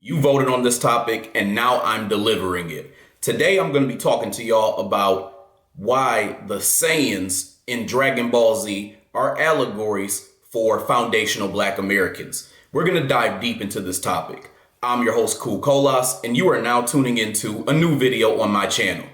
You voted on this topic and now I'm delivering it. Today I'm going to be talking to y'all about why the Saiyans in Dragon Ball Z are allegories for foundational Black Americans. We're going to dive deep into this topic. I'm your host, Cool Colas, and you are now tuning into a new video on my channel.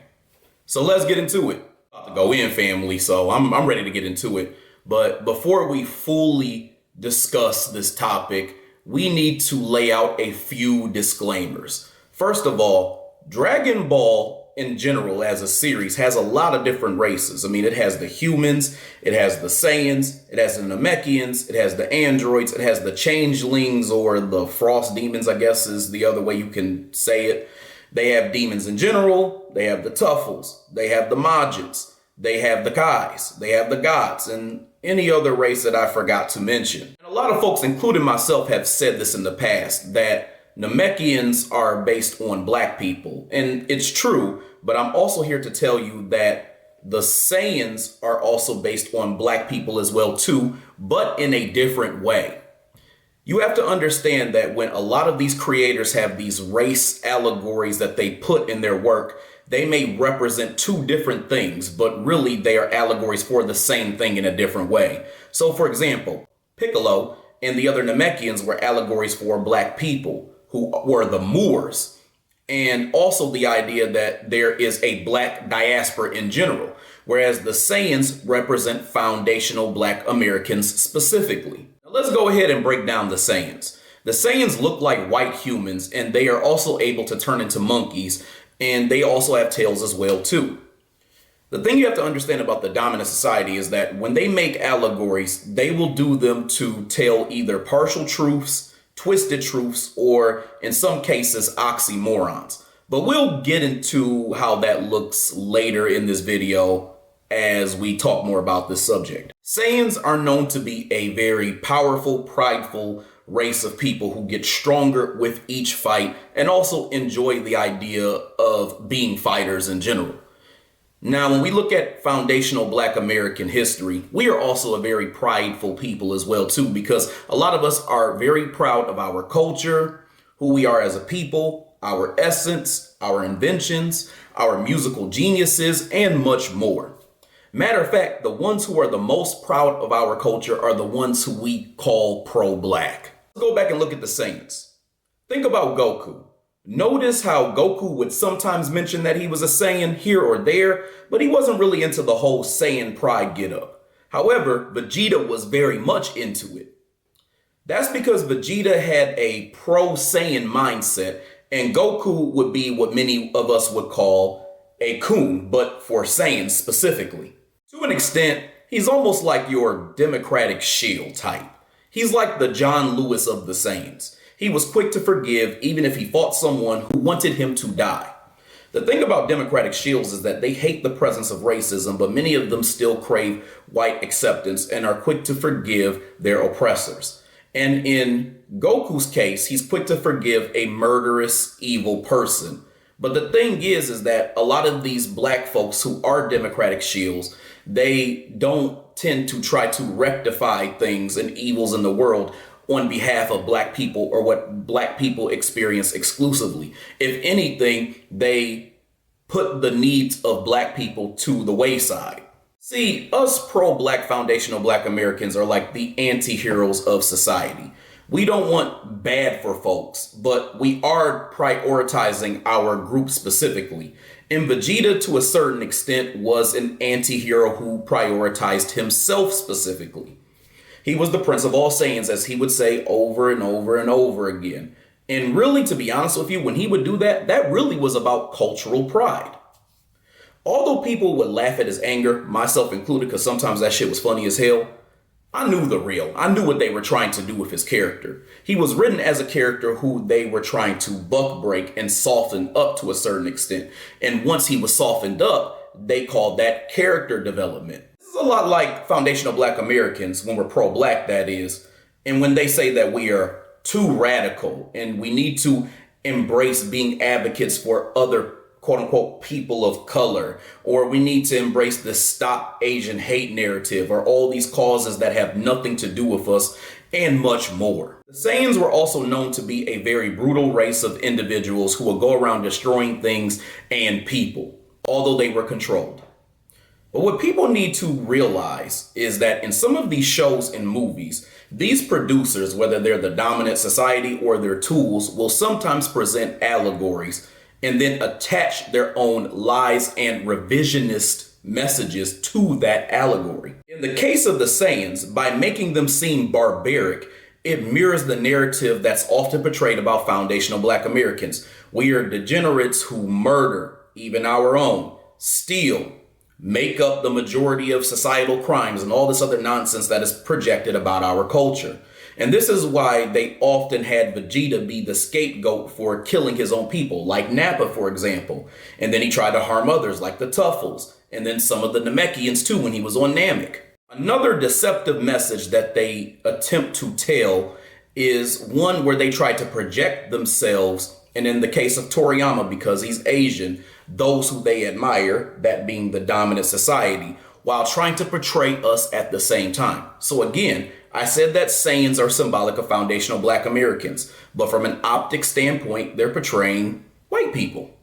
So let's get into it. About to go in, family, so I'm ready to get into it. But before we fully discuss this topic, we need to lay out a few disclaimers. First of all, Dragon Ball in general as a series has a lot of different races. I mean, it has the humans, it has the Saiyans, it has the Namekians, it has the androids, it has the changelings or the frost demons, I guess is the other way you can say it. They have demons in general, they have the Tuffles, they have the Majins, they have the Kais, they have the gods, and any other race that I forgot to mention. And a lot of folks, including myself, have said this in the past, that Namekians are based on Black people. And it's true, but I'm also here to tell you that the Saiyans are also based on Black people as well too, but in a different way. You have to understand that when a lot of these creators have these race allegories that they put in their work, they may represent two different things, but really they are allegories for the same thing in a different way. So for example, Piccolo and the other Namekians were allegories for Black people who were the Moors. And also the idea that there is a Black diaspora in general, whereas the Saiyans represent foundational Black Americans specifically. Now let's go ahead and break down the Saiyans. The Saiyans look like white humans, and they are also able to turn into monkeys, and they also have tails as well too. The thing you have to understand about the dominant society is that when they make allegories, they will do them to tell either partial truths, twisted truths, or in some cases, oxymorons. But we'll get into how that looks later in this video as we talk more about this subject. Saiyans are known to be a very powerful, prideful race of people who get stronger with each fight and also enjoy the idea of being fighters in general. Now, when we look at foundational Black American history, we are also a very prideful people as well too, because a lot of us are very proud of our culture, who we are as a people, our essence, our inventions, our musical geniuses, and much more. Matter of fact, the ones who are the most proud of our culture are the ones who we call pro-Black. Let's go back and look at the Saiyans. Think about Goku. Notice how Goku would sometimes mention that he was a Saiyan here or there, but he wasn't really into the whole Saiyan pride get-up. However, Vegeta was very much into it. That's because Vegeta had a pro-Saiyan mindset, and Goku would be what many of us would call a coon, but for Saiyans specifically. To an extent, he's almost like your Democratic Shield type. He's like the John Lewis of the Saiyans. He was quick to forgive even if he fought someone who wanted him to die. The thing about Democratic Shields is that they hate the presence of racism, but many of them still crave white acceptance and are quick to forgive their oppressors. And in Goku's case, he's quick to forgive a murderous, evil person. But the thing is that a lot of these Black folks who are Democratic Shields, they don't tend to try to rectify things and evils in the world on behalf of Black people or what Black people experience exclusively. If anything, they put the needs of Black people to the wayside. See, us pro-Black foundational Black Americans are like the anti-heroes of society. We don't want bad for folks, but we are prioritizing our group specifically. And Vegeta, to a certain extent, was an anti-hero who prioritized himself specifically. He was the Prince of all Saiyans, as he would say over and over and over again. And really, to be honest with you, when he would do that, that really was about cultural pride. Although people would laugh at his anger, myself included, because sometimes that shit was funny as hell, I knew the real. I knew what they were trying to do with his character. He was written as a character who they were trying to buck break and soften up to a certain extent. And once he was softened up, they called that character development. This is a lot like foundational Black Americans, when we're pro-Black, that is. And when they say that we are too radical and we need to embrace being advocates for other quote unquote people of color, or we need to embrace the stop Asian hate narrative, or all these causes that have nothing to do with us and much more. The Saiyans were also known to be a very brutal race of individuals who would go around destroying things and people, although they were controlled. But what people need to realize is that in some of these shows and movies, these producers, whether they're the dominant society or their tools, will sometimes present allegories and then attach their own lies and revisionist messages to that allegory. In the case of the Saiyans, by making them seem barbaric, it mirrors the narrative that's often portrayed about foundational Black Americans. We are degenerates who murder, even our own, steal, make up the majority of societal crimes, and all this other nonsense that is projected about our culture. And this is why they often had Vegeta be the scapegoat for killing his own people, like Nappa, for example. And then he tried to harm others, like the Tuffles, and then some of the Namekians too when he was on Namek. Another deceptive message that they attempt to tell is one where they try to project themselves, and in the case of Toriyama, because he's Asian, those who they admire, that being the dominant society, while trying to portray us at the same time. So again, I said that Saiyans are symbolic of foundational Black Americans, but from an optic standpoint, they're portraying white people.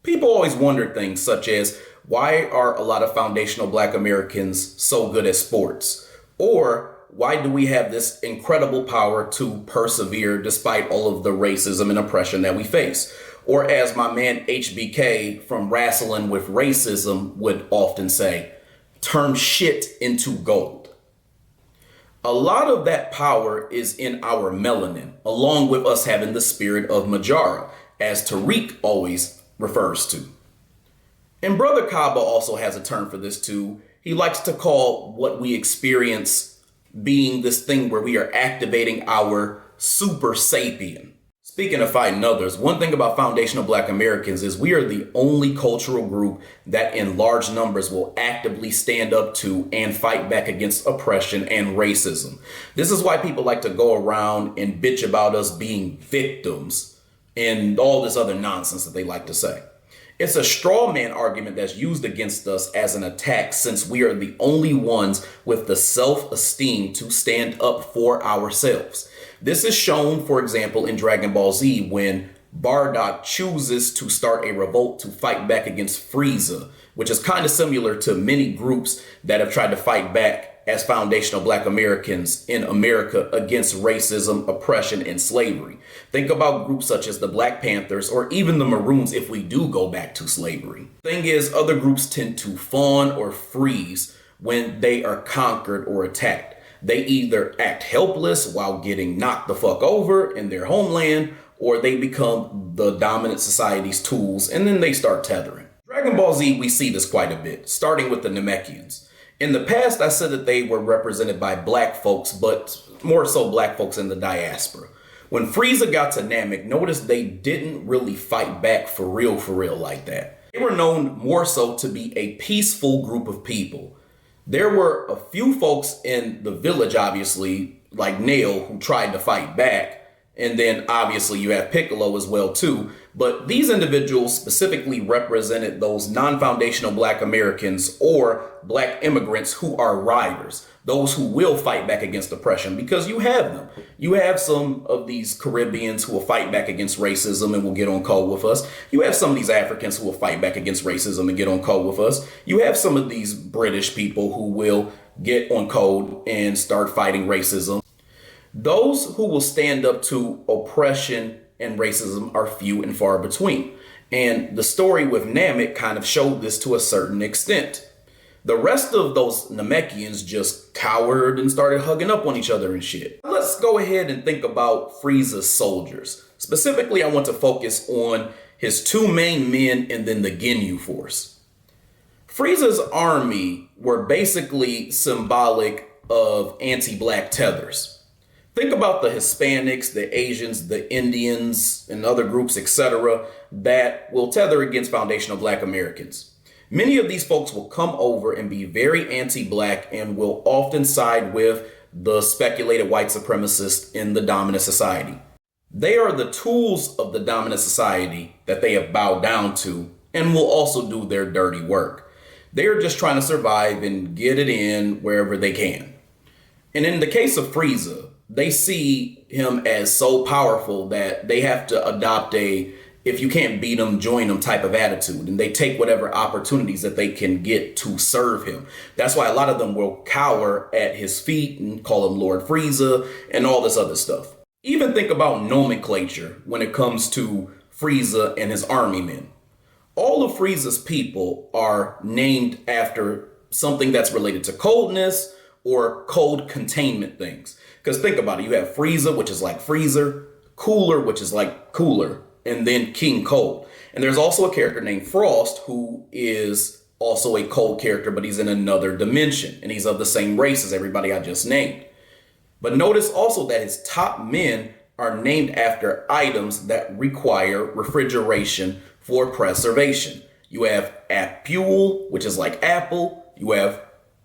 People always wonder things such as, why are a lot of foundational Black Americans so good at sports? Or why do we have this incredible power to persevere despite all of the racism and oppression that we face? Or as my man HBK from Wrestling with Racism would often say, turn shit into gold. A lot of that power is in our melanin, along with us having the spirit of Majara, as Tariq always refers to. And Brother Kaba also has a term for this too. He likes to call what we experience being this thing where we are activating our super sapien. Speaking of fighting others, one thing about foundational Black Americans is we are the only cultural group that in large numbers will actively stand up to and fight back against oppression and racism. This is why people like to go around and bitch about us being victims and all this other nonsense that they like to say. It's a straw man argument that's used against us as an attack, since we are the only ones with the self-esteem to stand up for ourselves. This is shown, for example, in Dragon Ball Z when Bardock chooses to start a revolt to fight back against Frieza, which is kind of similar to many groups that have tried to fight back as foundational Black Americans in America against racism, oppression, and slavery. Think about groups such as the Black Panthers or even the Maroons if we do go back to slavery. Thing is, other groups tend to fawn or freeze when they are conquered or attacked. They either act helpless while getting knocked the fuck over in their homeland, or they become the dominant society's tools and then they start tethering. Dragon Ball Z, we see this quite a bit, starting with the Namekians. In the past, I said that they were represented by Black folks, but more so Black folks in the diaspora. When Frieza got to Namek, notice they didn't really fight back for real like that. They were known more so to be a peaceful group of people. There were a few folks in the village, obviously, like Nail, who tried to fight back. And then obviously you have Piccolo as well too. But these individuals specifically represented those non-foundational Black Americans or Black immigrants who are riders, those who will fight back against oppression, because you have them. You have some of these Caribbeans who will fight back against racism and will get on code with us. You have some of these Africans who will fight back against racism and get on code with us. You have some of these British people who will get on code and start fighting racism. Those who will stand up to oppression and racism are few and far between. And the story with Namek kind of showed this to a certain extent. The rest of those Namekians just cowered and started hugging up on each other and shit. Let's go ahead and think about Frieza's soldiers. Specifically, I want to focus on his two main men and then the Ginyu Force. Frieza's army were basically symbolic of anti-Black tethers. Think about the Hispanics, the Asians, the Indians, and other groups, etc., that will tether against foundational Black Americans. Many of these folks will come over and be very anti-Black and will often side with the speculated white supremacists in the dominant society. They are the tools of the dominant society that they have bowed down to and will also do their dirty work. They are just trying to survive and get it in wherever they can. And in the case of Frieza, they see him as so powerful that they have to adopt a if you can't beat them, join them type of attitude. And they take whatever opportunities that they can get to serve him. That's why a lot of them will cower at his feet and call him Lord Frieza and all this other stuff. Even think about nomenclature when it comes to Frieza and his army men. All of Frieza's people are named after something that's related to coldness or cold containment things. Because think about it, you have Frieza, which is like freezer, Cooler, which is like cooler, and then King Cold. And there's also a character named Frost who is also a cold character, but he's in another dimension, and he's of the same race as everybody I just named. But notice also that his top men are named after items that require refrigeration for preservation. You have Apule, which is like apple. You have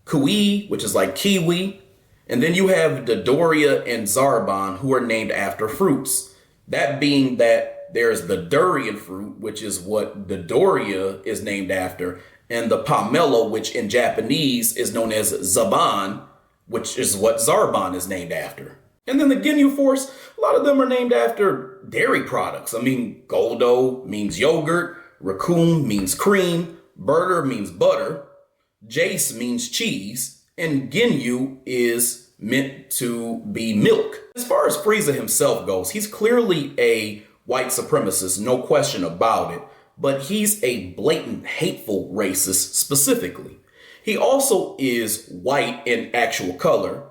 Kui, which is like kiwi. And then you have Dodoria and Zarbon, who are named after fruits. That being that there's the durian fruit, which is what Dodoria is named after, and the pomelo, which in Japanese is known as Zaban, which is what Zarbon is named after. And then the Ginyu Force, a lot of them are named after dairy products. I mean, Goldo means yogurt, Raccoon means cream, Burger means butter, Jace means cheese, and Ginyu is meant to be milk. As far as Frieza himself goes, he's clearly a white supremacist, no question about it, but he's a blatant, hateful racist specifically. He also is white in actual color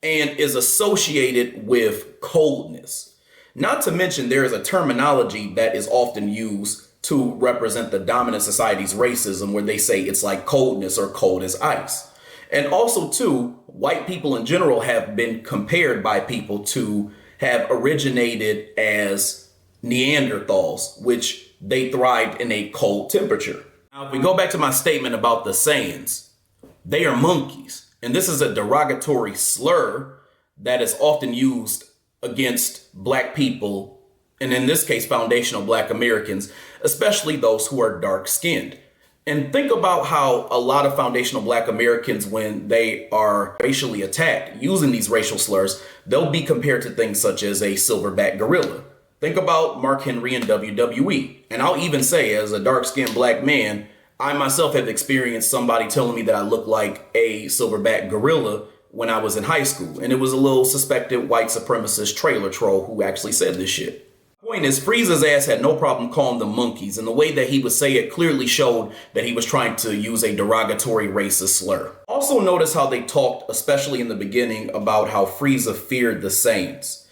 and is associated with coldness. Not to mention there is a terminology that is often used to represent the dominant society's racism where they say it's like coldness or cold as ice. And also too, white people in general have been compared by people to have originated as Neanderthals, which they thrived in a cold temperature. Now, if we go back to my statement about the Saiyans, they are monkeys. And this is a derogatory slur that is often used against black people, and in this case, foundational black Americans, especially those who are dark skinned. And think about how a lot of foundational black Americans, when they are racially attacked using these racial slurs, they'll be compared to things such as a silverback gorilla. Think about Mark Henry in WWE. And I'll even say, as a dark-skinned black man, I myself have experienced somebody telling me that I look like a silverback gorilla when I was in high school. And it was a little suspected white supremacist trailer troll who actually said this shit. Point is, Frieza's ass had no problem calling them monkeys, and the way that he would say it clearly showed that he was trying to use a derogatory racist slur. Also notice how they talked, especially in the beginning, about how Frieza feared the Saiyans.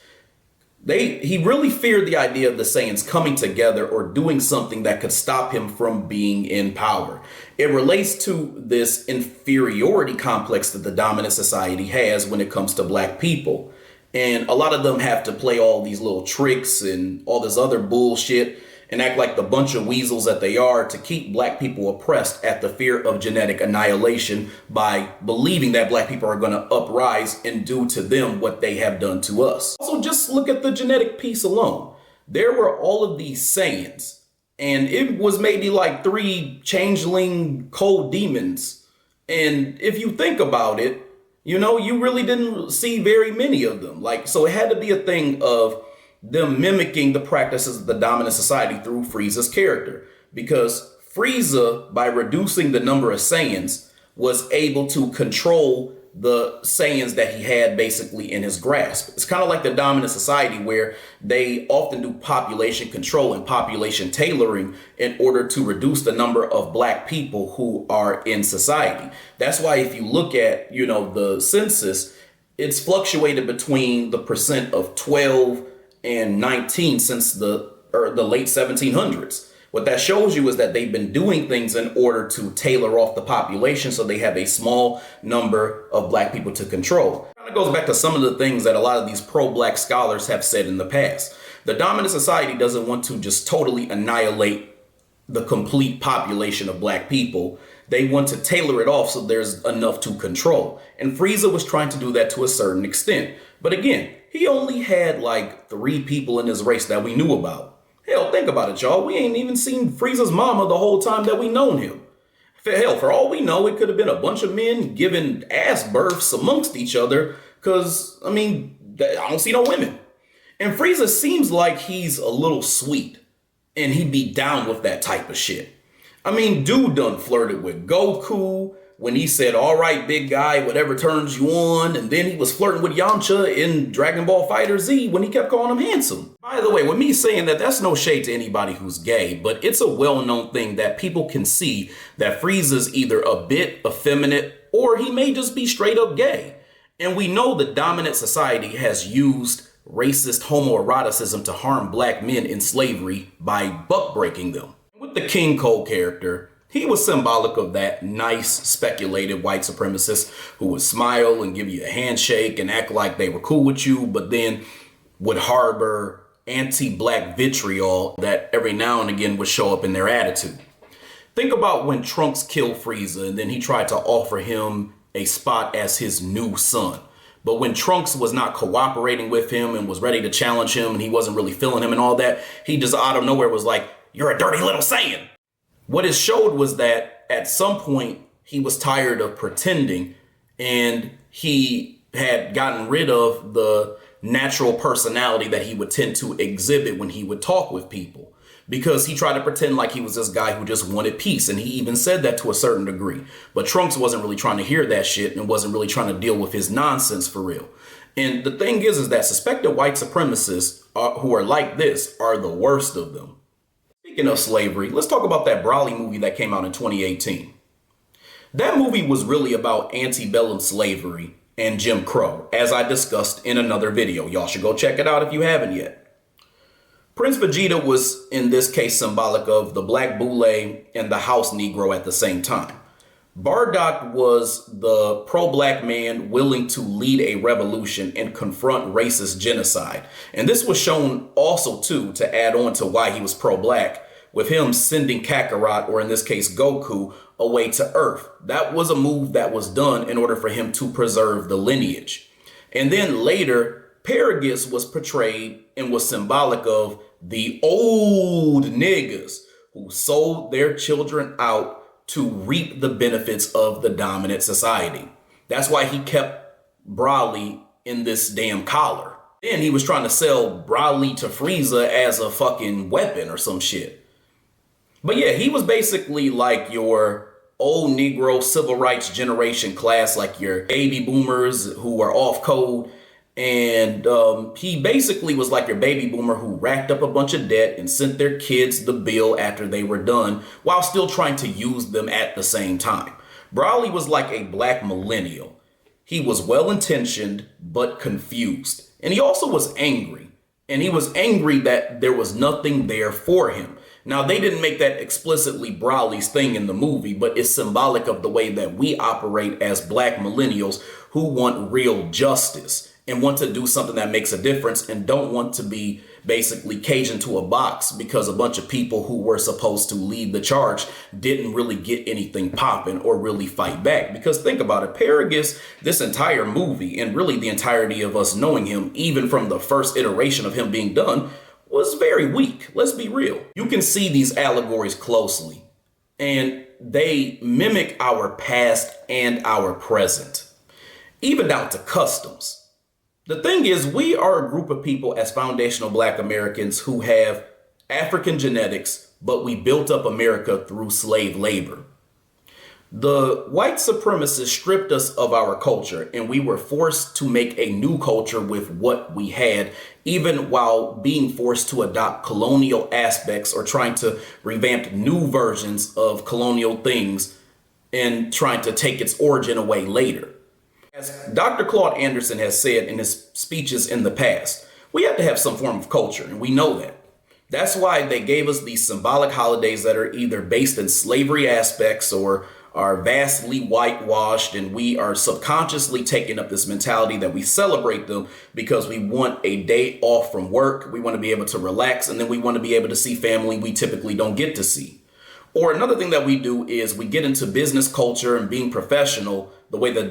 He really feared the idea of the Saiyans coming together or doing something that could stop him from being in power. It relates to this inferiority complex that the dominant society has when it comes to black people. And a lot of them have to play all these little tricks and all this other bullshit and act like the bunch of weasels that they are to keep black people oppressed at the fear of genetic annihilation by believing that black people are going to uprise and do to them what they have done to us. Also, just look at the genetic piece alone. There were all of these Saiyans, and it was maybe like 3 changeling cold demons. And if you think about it, you know, you really didn't see very many of them. So it had to be a thing of them mimicking the practices of the dominant society through Frieza's character. Because Frieza, by reducing the number of Saiyans, was able to control the Saiyans that he had basically in his grasp. It's kind of like the dominant society where they often do population control and population tailoring in order to reduce the number of black people who are in society. That's why if you look at, the census, it's fluctuated between the percent of 12 and 19 since the late 1700s. What that shows you is that they've been doing things in order to tailor off the population so they have a small number of black people to control. It kind of goes back to some of the things that a lot of these pro-black scholars have said in the past. The dominant society doesn't want to just totally annihilate the complete population of black people. They want to tailor it off so there's enough to control. And Frieza was trying to do that to a certain extent. But again, he only had like 3 people in his race that we knew about. Hell, think about it, y'all. We ain't even seen Frieza's mama the whole time that we known him. For all we know, it could have been a bunch of men giving ass births amongst each other. Because, I don't see no women. And Frieza seems like he's a little sweet, and he'd be down with that type of shit. I mean, dude done flirted with Goku when he said, all right, big guy, whatever turns you on. And then he was flirting with Yamcha in Dragon Ball FighterZ when he kept calling him handsome. By the way, with me saying that, that's no shade to anybody who's gay, but it's a well-known thing that people can see that Frieza's either a bit effeminate or he may just be straight up gay. And we know the dominant society has used racist homoeroticism to harm black men in slavery by buck breaking them. With the King Cole character, he was symbolic of that nice, speculated white supremacist who would smile and give you a handshake and act like they were cool with you, but then would harbor anti-black vitriol that every now and again would show up in their attitude. Think about when Trunks killed Frieza and then he tried to offer him a spot as his new son. But when Trunks was not cooperating with him and was ready to challenge him and he wasn't really feeling him and all that, he just out of nowhere was like, "You're a dirty little Saiyan." What it showed was that at some point he was tired of pretending and he had gotten rid of the natural personality that he would tend to exhibit when he would talk with people, because he tried to pretend like he was this guy who just wanted peace. And he even said that to a certain degree. But Trunks wasn't really trying to hear that shit and wasn't really trying to deal with his nonsense for real. And the thing is that suspected white supremacists who are like this are the worst of them. Speaking of slavery, let's talk about that Broly movie that came out in 2018. That movie was really about antebellum slavery and Jim Crow, as I discussed in another video. Y'all should go check it out if you haven't yet. Prince Vegeta was, in this case, symbolic of the black boule and the house Negro at the same time. Bardock was the pro-black man willing to lead a revolution and confront racist genocide. And this was shown also, too, to add on to why he was pro-black, with him sending Kakarot, or in this case Goku, away to Earth. That was a move that was done in order for him to preserve the lineage. And then later, Paragus was portrayed and was symbolic of the old niggas who sold their children out to reap the benefits of the dominant society. That's why he kept Broly in this damn collar. Then he was trying to sell Broly to Frieza as a fucking weapon or some shit. But yeah, he was basically like your old Negro civil rights generation class, like your baby boomers who are off code. And he basically was like your baby boomer who racked up a bunch of debt and sent their kids the bill after they were done while still trying to use them at the same time. Broly was like a black millennial. He was well-intentioned but confused. And he also was angry. And he was angry that there was nothing there for him. Now, they didn't make that explicitly Broly's thing in the movie, but it's symbolic of the way that we operate as black millennials who want real justice and want to do something that makes a difference and don't want to be basically caged into a box because a bunch of people who were supposed to lead the charge didn't really get anything popping or really fight back. Because think about it, Paragus, this entire movie and really the entirety of us knowing him, even from the first iteration of him being done, was very weak. Let's be real. You can see these allegories closely and they mimic our past and our present, even down to customs. The thing is, we are a group of people as foundational black Americans who have African genetics, but we built up America through slave labor. The white supremacists stripped us of our culture and we were forced to make a new culture with what we had, even while being forced to adopt colonial aspects or trying to revamp new versions of colonial things and trying to take its origin away later. As Dr. Claude Anderson has said in his speeches in the past, we have to have some form of culture, and we know that. That's why they gave us these symbolic holidays that are either based in slavery aspects or are vastly whitewashed, and we are subconsciously taking up this mentality that we celebrate them because we want a day off from work, we want to be able to relax, and then we want to be able to see family we typically don't get to see. Or another thing that we do is we get into business culture and being professional the way the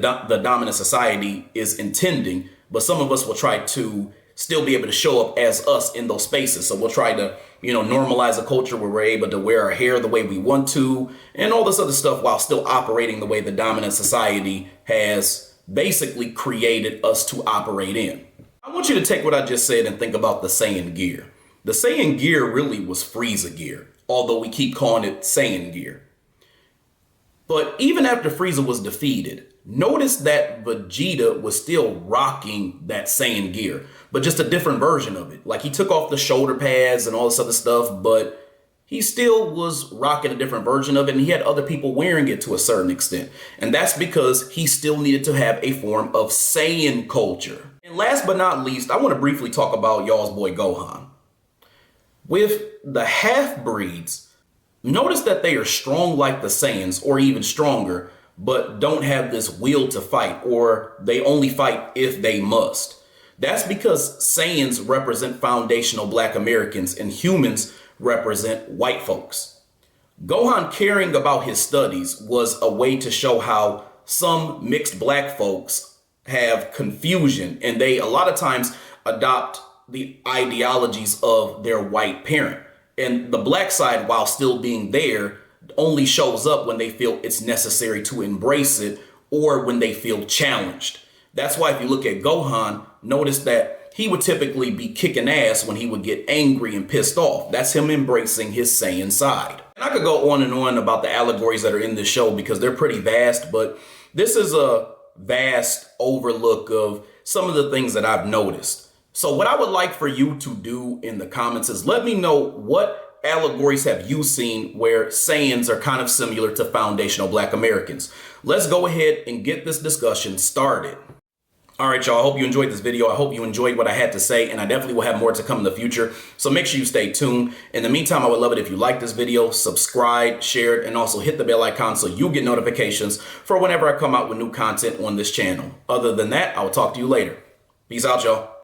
dominant society is intending, but some of us will try to still be able to show up as us in those spaces. So we'll try to, normalize a culture where we're able to wear our hair the way we want to and all this other stuff while still operating the way the dominant society has basically created us to operate in. I want you to take what I just said and think about the Saiyan gear. The Saiyan gear really was Frieza gear, although we keep calling it Saiyan gear. But even after Frieza was defeated, notice that Vegeta was still rocking that Saiyan gear, but just a different version of it. Like, he took off the shoulder pads and all this other stuff, but he still was rocking a different version of it, and he had other people wearing it to a certain extent. And that's because he still needed to have a form of Saiyan culture. And last but not least, I want to briefly talk about y'all's boy Gohan. With the half-breeds, notice that they are strong like the Saiyans, or even stronger, but don't have this will to fight, or they only fight if they must. That's because Saiyans represent foundational Black Americans and humans represent white folks. Gohan caring about his studies was a way to show how some mixed Black folks have confusion, and they a lot of times adopt the ideologies of their white parent. And the Black side, while still being there, only shows up when they feel it's necessary to embrace it or when they feel challenged. That's why if you look at Gohan, notice that he would typically be kicking ass when he would get angry and pissed off. That's him embracing his Saiyan side. And I could go on and on about the allegories that are in this show because they're pretty vast, but this is a vast overlook of some of the things that I've noticed. So what I would like for you to do in the comments is let me know what allegories have you seen where Saiyans are kind of similar to foundational Black Americans. Let's go ahead and get this discussion started. All right, y'all, I hope you enjoyed this video. I hope you enjoyed what I had to say, and I definitely will have more to come in the future. So make sure you stay tuned. In the meantime, I would love it if you like this video, subscribe, share it, and also hit the bell icon so you get notifications for whenever I come out with new content on this channel. Other than that, I will talk to you later. Peace out, y'all.